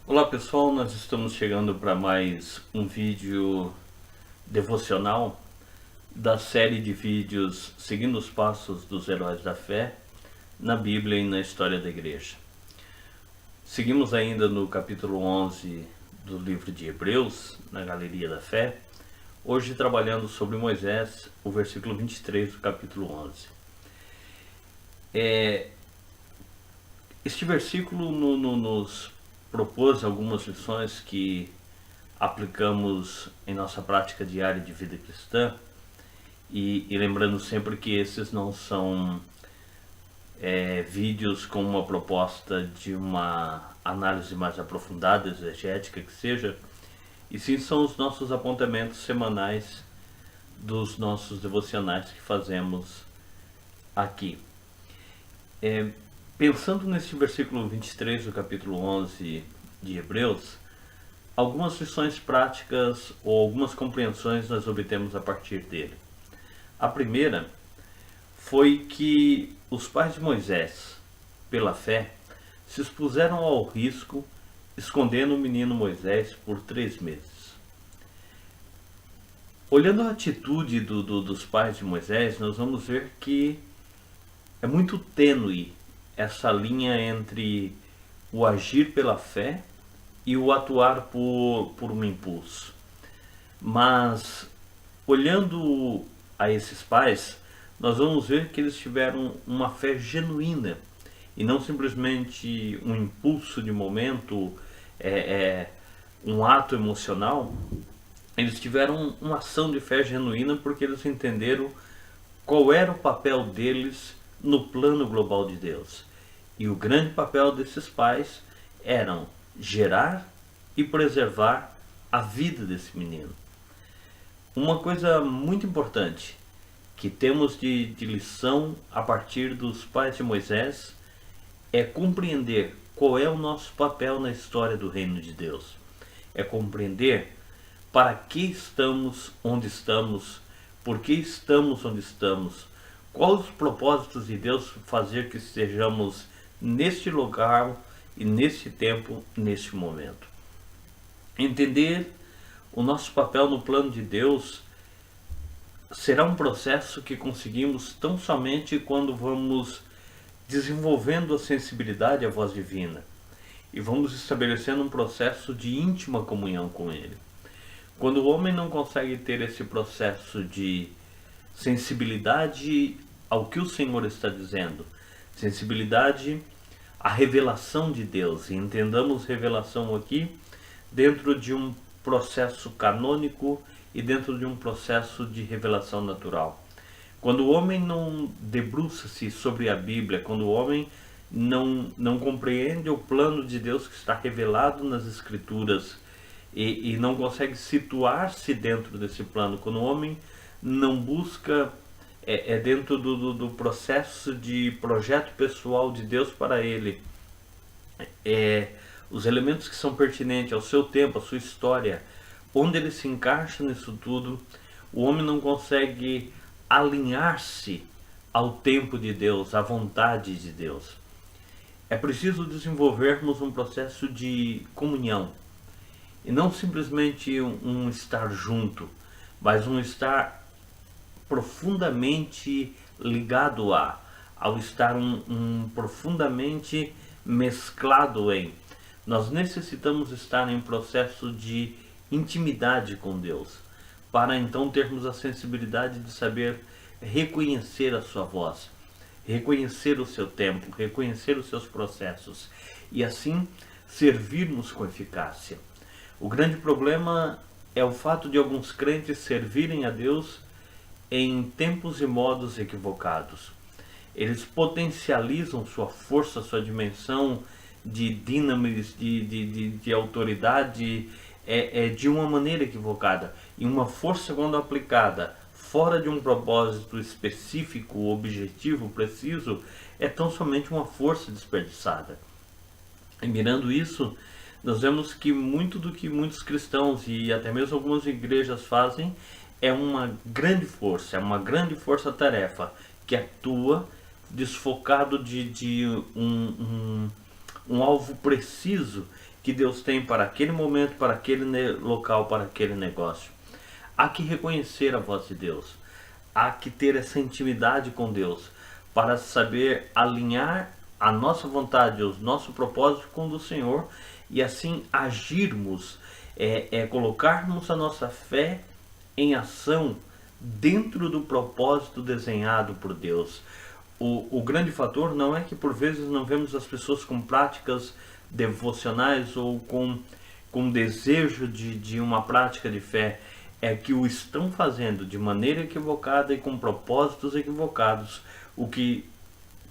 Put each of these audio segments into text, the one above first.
Olá pessoal, nós estamos chegando para mais um vídeo devocional da série de vídeos Seguindo os Passos dos Heróis da Fé na Bíblia e na História da Igreja. Seguimos ainda no capítulo 11 do livro de Hebreus, na Galeria da Fé, hoje trabalhando sobre Moisés, o versículo 23 do capítulo 11. Este versículo nos propôs algumas lições que aplicamos em nossa prática diária de vida cristã, e lembrando sempre que esses não são vídeos com uma proposta de uma análise mais aprofundada, exegética que seja, e sim são os nossos apontamentos semanais dos nossos devocionais que fazemos aqui. Pensando nesse versículo 23 do capítulo 11 de Hebreus, algumas lições práticas ou algumas compreensões nós obtemos a partir dele. A primeira foi que os pais de Moisés, pela fé, se expuseram ao risco escondendo o menino Moisés por 3 meses. Olhando a atitude dos pais de Moisés, nós vamos ver que é muito tênue essa linha entre o agir pela fé e o atuar por um impulso. Mas, olhando a esses pais, nós vamos ver que eles tiveram uma fé genuína e não simplesmente um impulso de momento, um ato emocional. Eles tiveram uma ação de fé genuína porque eles entenderam qual era o papel deles no plano global de Deus. E o grande papel desses pais eram gerar e preservar a vida desse menino. Uma coisa muito importante que temos de lição a partir dos pais de Moisés é compreender qual é o nosso papel na história do reino de Deus. É compreender para que estamos onde estamos, por que estamos onde estamos, quais os propósitos de Deus fazer que estejamos neste lugar e neste tempo, neste momento. Entender o nosso papel no plano de Deus será um processo que conseguimos tão somente quando vamos desenvolvendo a sensibilidade à voz divina e vamos estabelecendo um processo de íntima comunhão com Ele. Quando o homem não consegue ter esse processo de sensibilidade ao que o Senhor está dizendo, sensibilidade à revelação de Deus, e entendamos revelação aqui dentro de um processo canônico e dentro de um processo de revelação natural. Quando o homem não debruça-se sobre a Bíblia, quando o homem não compreende o plano de Deus que está revelado nas Escrituras e não consegue situar-se dentro desse plano, quando o homem não busca dentro do processo de projeto pessoal de Deus para ele, os elementos que são pertinentes ao seu tempo, à sua história, onde ele se encaixa nisso tudo, o homem não consegue alinhar-se ao tempo de Deus, à vontade de Deus. É preciso desenvolvermos um processo de comunhão, e não simplesmente um estar junto, mas um estar profundamente ligado ao estar profundamente mesclado em. Nós necessitamos estar em processo de intimidade com Deus, para então termos a sensibilidade de saber reconhecer a sua voz, reconhecer o seu tempo, reconhecer os seus processos, e assim servirmos com eficácia. O grande problema é o fato de alguns crentes servirem a Deus em tempos e modos equivocados. Eles potencializam sua força, sua dimensão de dinamis, de autoridade, de uma maneira equivocada. E uma força, quando aplicada fora de um propósito específico, objetivo, preciso, é tão somente uma força desperdiçada. E mirando isso, nós vemos que muito do que muitos cristãos e até mesmo algumas igrejas fazem é uma grande força-tarefa que atua desfocado de um alvo preciso que Deus tem para aquele momento, para aquele local, para aquele negócio. Há que reconhecer a voz de Deus. Há que ter essa intimidade com Deus para saber alinhar a nossa vontade, o nosso propósito com o do Senhor e assim agirmos, colocarmos a nossa fé em ação dentro do propósito desenhado por Deus. O grande fator não é que por vezes não vemos as pessoas com práticas devocionais ou com desejo de uma prática de fé, é que o estão fazendo de maneira equivocada e com propósitos equivocados, o que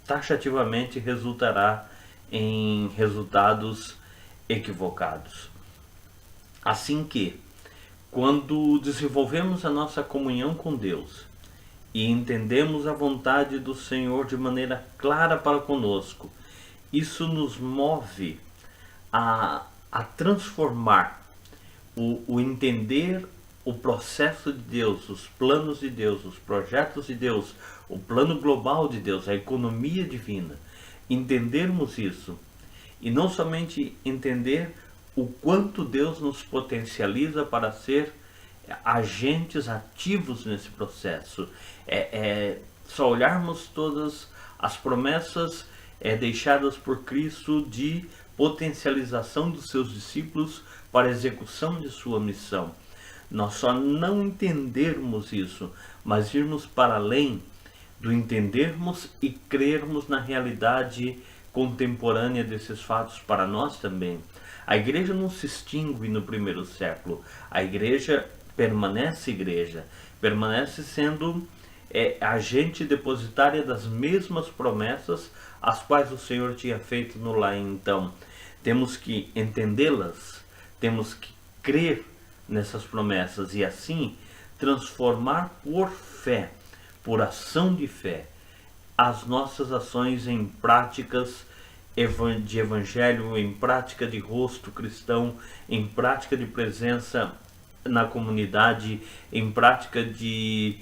taxativamente resultará em resultados equivocados. Assim que, quando desenvolvemos a nossa comunhão com Deus e entendemos a vontade do Senhor de maneira clara para conosco, isso nos move a transformar o entender o processo de Deus, os planos de Deus, os projetos de Deus, o plano global de Deus, a economia divina. Entendermos isso e não somente entender o quanto Deus nos potencializa para ser agentes ativos nesse processo. Só olharmos todas as promessas deixadas por Cristo de potencialização dos seus discípulos para a execução de sua missão. Nós só não entendermos isso, mas irmos para além do entendermos e crermos na realidade contemporânea desses fatos para nós também. A igreja não se extingue no primeiro século, a igreja permanece sendo agente depositária das mesmas promessas as quais o Senhor tinha feito no lá então. Temos que entendê-las, temos que crer nessas promessas e assim transformar por fé, por ação de fé, as nossas ações em práticas de evangelho, em prática de rosto cristão, em prática de presença na comunidade, em prática de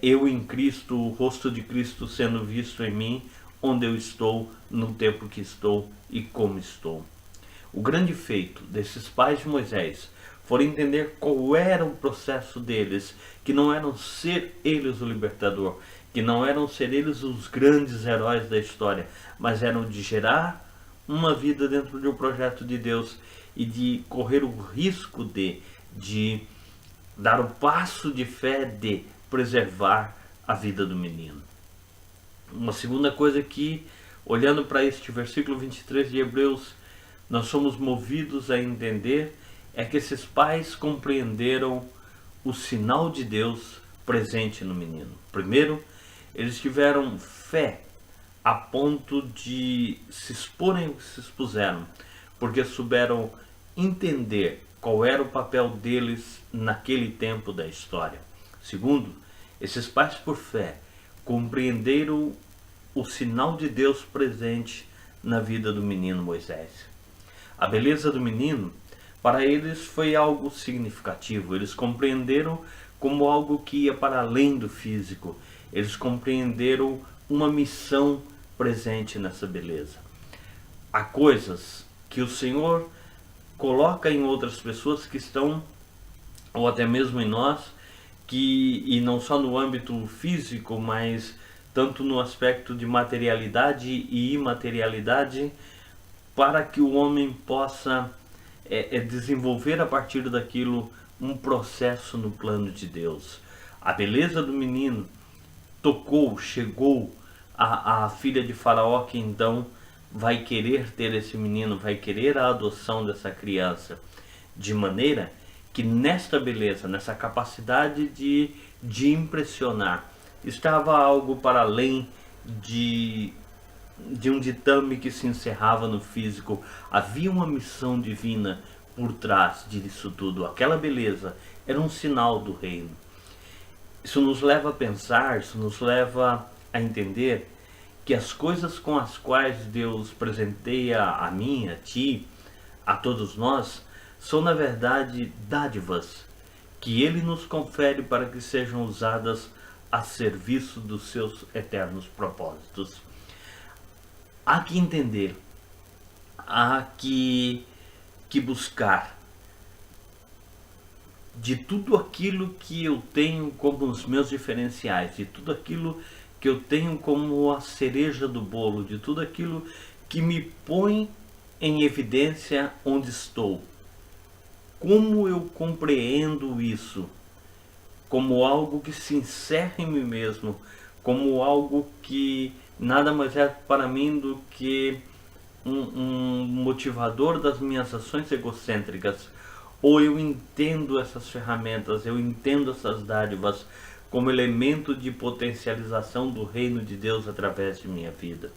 eu em Cristo, o rosto de Cristo sendo visto em mim, onde eu estou, no tempo que estou e como estou. O grande feito desses pais de Moisés foi entender qual era o processo deles, que não eram ser eles o libertador, que não eram ser eles os grandes heróis da história, mas eram de gerar uma vida dentro de um projeto de Deus e de correr o risco de dar o passo de fé de preservar a vida do menino. Uma segunda coisa que, olhando para este versículo 23 de Hebreus, nós somos movidos a entender é que esses pais compreenderam o sinal de Deus presente no menino. Primeiro, eles tiveram fé a ponto de se exporem o que se expuseram, porque souberam entender qual era o papel deles naquele tempo da história. Segundo, esses pais por fé compreenderam o sinal de Deus presente na vida do menino Moisés. A beleza do menino, para eles, foi algo significativo. Eles compreenderam como algo que ia para além do físico. Eles compreenderam uma missão presente nessa beleza. Há coisas que o Senhor coloca em outras pessoas que estão, ou até mesmo em nós, e não só no âmbito físico, mas tanto no aspecto de materialidade e imaterialidade, para que o homem possa desenvolver a partir daquilo um processo no plano de Deus. A beleza do menino chegou à filha de Faraó, que então vai querer ter esse menino, vai querer a adoção dessa criança, de maneira que nesta beleza, nessa capacidade de impressionar, estava algo para além de um ditame que se encerrava no físico. Havia uma missão divina por trás disso tudo. Aquela beleza era um sinal do reino. Isso nos leva a pensar, isso nos leva a entender que as coisas com as quais Deus presenteia a mim, a ti, a todos nós, são na verdade dádivas que Ele nos confere para que sejam usadas a serviço dos seus eternos propósitos. Há que entender, há que que buscar de tudo aquilo que eu tenho como os meus diferenciais, de tudo aquilo que eu tenho como a cereja do bolo, de tudo aquilo que me põe em evidência onde estou. Como eu compreendo isso como algo que se encerra em mim mesmo, como algo que nada mais é para mim do que um motivador das minhas ações egocêntricas, ou eu entendo essas ferramentas, eu entendo essas dádivas como elemento de potencialização do reino de Deus através de minha vida.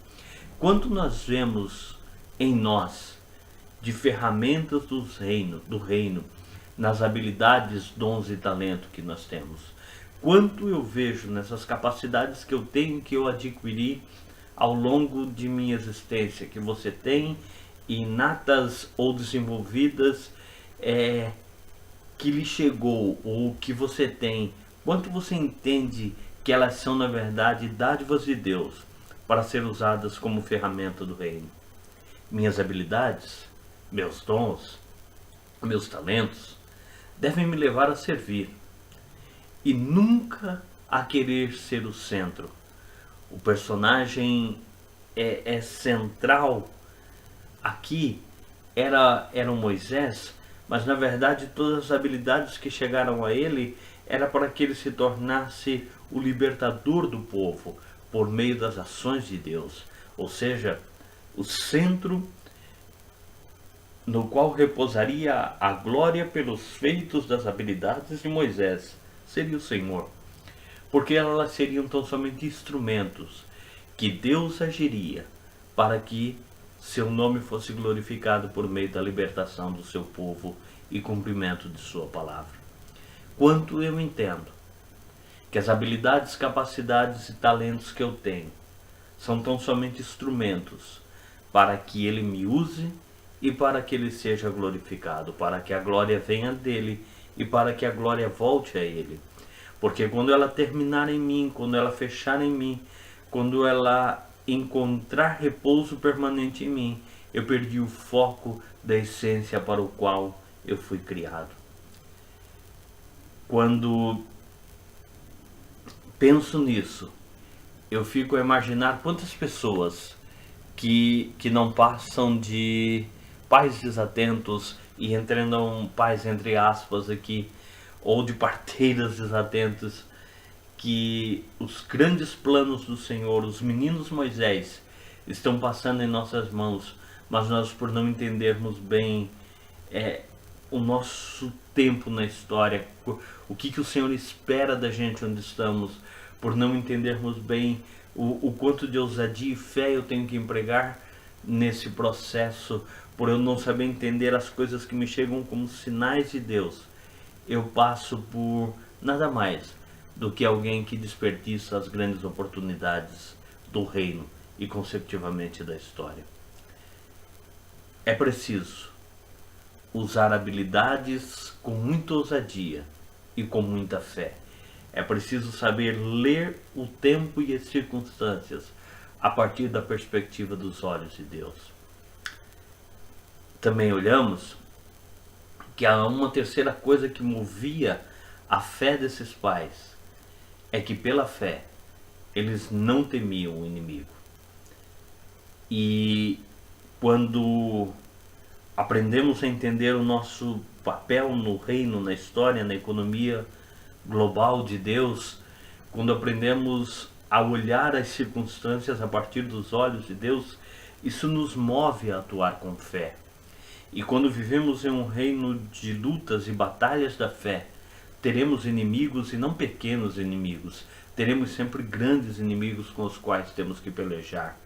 Quanto nós vemos em nós de ferramentas do reino, nas habilidades, dons e talento que nós temos. Quanto eu vejo nessas capacidades que eu tenho, que eu adquiri ao longo de minha existência, que você tem, inatas ou desenvolvidas, que lhe chegou, ou que você tem, quanto você entende que elas são na verdade dádivas de Deus para ser usadas como ferramenta do reino. Minhas habilidades, meus dons, meus talentos devem me levar a servir e nunca a querer ser o centro. O personagem é central aqui, era um Moisés, mas na verdade todas as habilidades que chegaram a ele era para que ele se tornasse o libertador do povo por meio das ações de Deus, ou seja, o centro no qual repousaria a glória pelos feitos das habilidades de Moisés, seria o Senhor, porque elas seriam tão somente instrumentos que Deus agiria para que seu nome fosse glorificado por meio da libertação do seu povo e cumprimento de sua palavra. Quanto eu entendo que as habilidades, capacidades e talentos que eu tenho são tão somente instrumentos para que ele me use e para que ele seja glorificado, para que a glória venha dele e para que a glória volte a ele. Porque quando ela terminar em mim, quando ela fechar em mim, quando ela encontrar repouso permanente em mim, eu perdi o foco da essência para o qual eu fui criado. Quando penso nisso, eu fico a imaginar quantas pessoas que não passam de pais desatentos, e entendam pais entre aspas aqui, ou de parteiras desatentos, que os grandes planos do Senhor, os meninos Moisés, estão passando em nossas mãos, mas nós, por não entendermos bem o nosso tempo na história, o que o Senhor espera da gente onde estamos, por não entendermos bem o quanto de ousadia e fé eu tenho que empregar nesse processo, por eu não saber entender as coisas que me chegam como sinais de Deus, eu passo por nada mais do que alguém que desperdiça as grandes oportunidades do reino e consecutivamente da história. É preciso usar habilidades com muita ousadia e com muita fé. É preciso saber ler o tempo e as circunstâncias a partir da perspectiva dos olhos de Deus. Também olhamos que há uma terceira coisa que movia a fé desses pais, é que pela fé eles não temiam o inimigo. E quando aprendemos a entender o nosso papel no reino, na história, na economia global de Deus, quando aprendemos a olhar as circunstâncias a partir dos olhos de Deus, isso nos move a atuar com fé. E quando vivemos em um reino de lutas e batalhas da fé, teremos inimigos e não pequenos inimigos. Teremos sempre grandes inimigos com os quais temos que pelejar.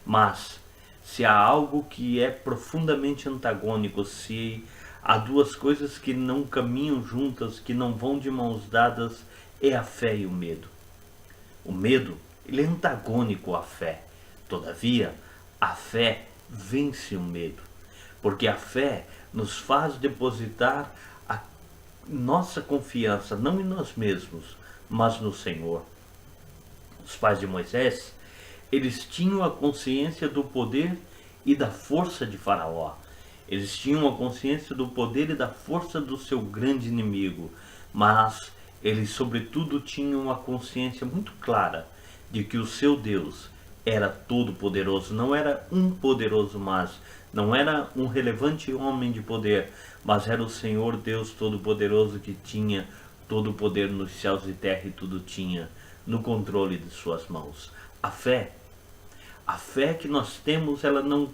Mas, se há algo que é profundamente antagônico, se há duas coisas que não caminham juntas, que não vão de mãos dadas, é a fé e o medo. O medo, ele é antagônico à fé. Todavia, a fé vence o medo. Porque a fé nos faz depositar a nossa confiança, não em nós mesmos, mas no Senhor. Os pais de Moisés, eles tinham a consciência do poder e da força de Faraó. Eles tinham a consciência do poder e da força do seu grande inimigo, mas eles, sobretudo, tinham a consciência muito clara de que o seu Deus era todo-poderoso. Não era um poderoso, mas não era um relevante homem de poder, mas era o Senhor Deus Todo-Poderoso que tinha todo o poder nos céus e terra e tudo tinha no controle de suas mãos. A fé que nós temos, ela não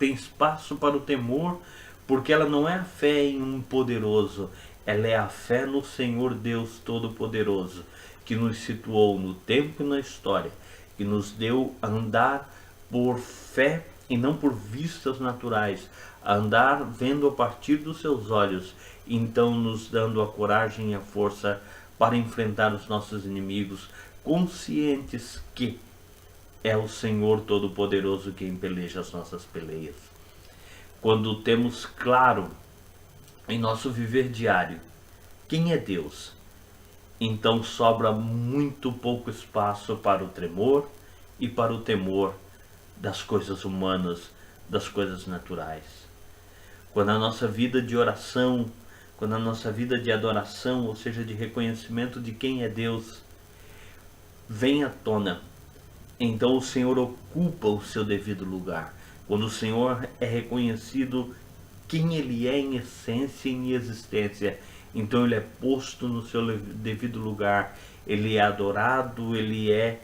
tem espaço para o temor, porque ela não é a fé em um poderoso, ela é a fé no Senhor Deus Todo-Poderoso, que nos situou no tempo e na história, que nos deu a andar por fé e não por vistas naturais, a andar vendo a partir dos seus olhos, então nos dando a coragem e a força para enfrentar os nossos inimigos, conscientes que é o Senhor Todo-Poderoso quem peleja as nossas peleias. Quando temos claro em nosso viver diário quem é Deus, então sobra muito pouco espaço para o tremor e para o temor das coisas humanas, das coisas naturais. Quando a nossa vida de oração, quando a nossa vida de adoração, ou seja, de reconhecimento de quem é Deus, vem à tona, então o Senhor ocupa o seu devido lugar. Quando o Senhor é reconhecido quem Ele é em essência e em existência, então Ele é posto no seu devido lugar, Ele é adorado, Ele é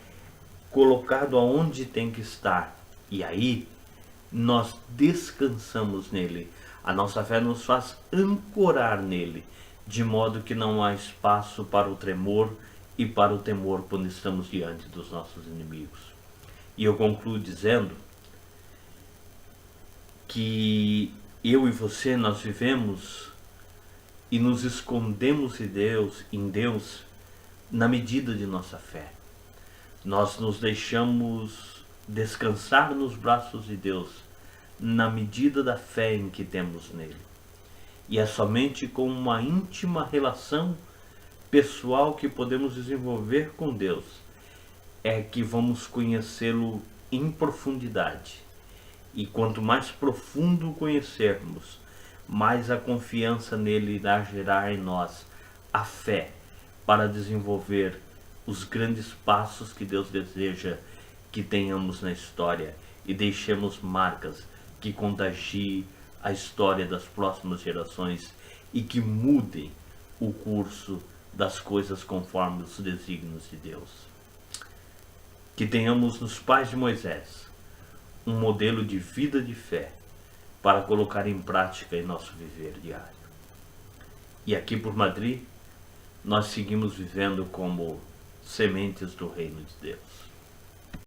colocado aonde tem que estar. E aí nós descansamos nele. A nossa fé nos faz ancorar nele, de modo que não há espaço para o tremor e para o temor quando estamos diante dos nossos inimigos. E eu concluo dizendo que eu e você, nós vivemos e nos escondemos em Deus na medida de nossa fé. Nós nos deixamos descansar nos braços de Deus na medida da fé em que temos nele. E é somente com uma íntima relação pessoal que podemos desenvolver com Deus é que vamos conhecê-lo em profundidade. E quanto mais profundo o conhecermos, mais a confiança nele irá gerar em nós a fé para desenvolver os grandes passos que Deus deseja que tenhamos na história e deixemos marcas que contagiem a história das próximas gerações e que mudem o curso das coisas conforme os desígnios de Deus. Que tenhamos nos pais de Moisés um modelo de vida de fé para colocar em prática em nosso viver diário. E aqui por Madrid, nós seguimos vivendo como sementes do reino de Deus.